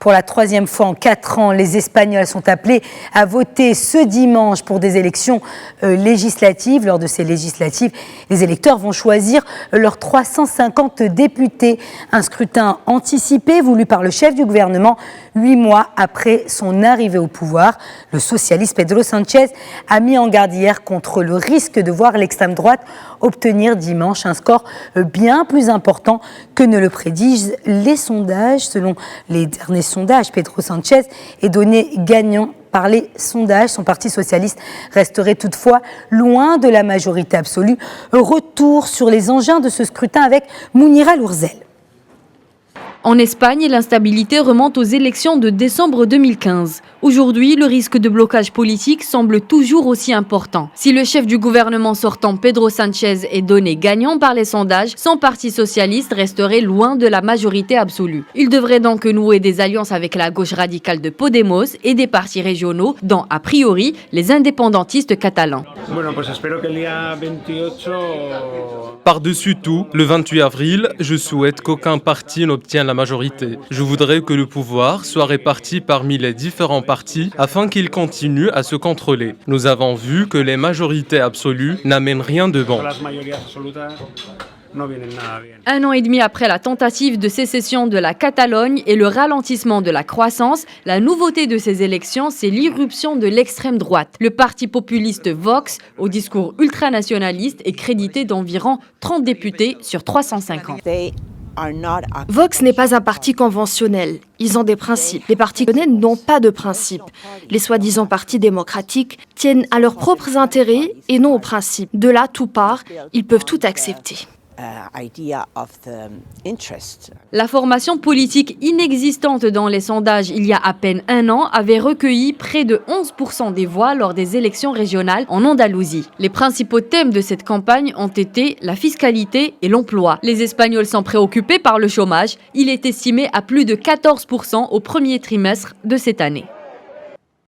Pour la troisième fois en 4 ans, les Espagnols sont appelés à voter ce dimanche pour des élections législatives. Lors de ces législatives, les électeurs vont choisir leurs 350 députés. Un scrutin anticipé voulu par le chef du gouvernement 8 mois après son arrivée au pouvoir. Le socialiste Pedro Sánchez a mis en garde hier contre le risque de voir l'extrême droite obtenir dimanche un score bien plus important que ne le prédisent les sondages. Selon les derniers sondages, Pedro Sánchez est donné gagnant par les sondages. Son parti socialiste resterait toutefois loin de la majorité absolue. Retour sur les engins de ce scrutin avec Mounira Lourzel. En Espagne, l'instabilité remonte aux élections de décembre 2015. Aujourd'hui, le risque de blocage politique semble toujours aussi important. Si le chef du gouvernement sortant, Pedro Sánchez, est donné gagnant par les sondages, son parti socialiste resterait loin de la majorité absolue. Il devrait donc nouer des alliances avec la gauche radicale de Podemos et des partis régionaux, dont, a priori, les indépendantistes catalans. Par-dessus tout, le 28 avril, je souhaite qu'aucun parti n'obtienne la majorité. Je voudrais que le pouvoir soit réparti parmi les différents partis afin qu'ils continuent à se contrôler. Nous avons vu que les majorités absolues n'amènent rien de bon. 1 an et demi après la tentative de sécession de la Catalogne et le ralentissement de la croissance, la nouveauté de ces élections, c'est l'irruption de l'extrême droite. Le parti populiste Vox, au discours ultranationaliste, est crédité d'environ 30 députés sur 350. Vox n'est pas un parti conventionnel. Ils ont des principes. Les partis conventionnels n'ont pas de principes. Les soi-disant partis démocratiques tiennent à leurs propres intérêts et non aux principes. De là, tout part. Ils peuvent tout accepter. La formation politique inexistante dans les sondages il y a à peine 1 an avait recueilli près de 11% des voix lors des élections régionales en Andalousie. Les principaux thèmes de cette campagne ont été la fiscalité et l'emploi. Les Espagnols sont préoccupés par le chômage. Il est estimé à plus de 14% au premier trimestre de cette année.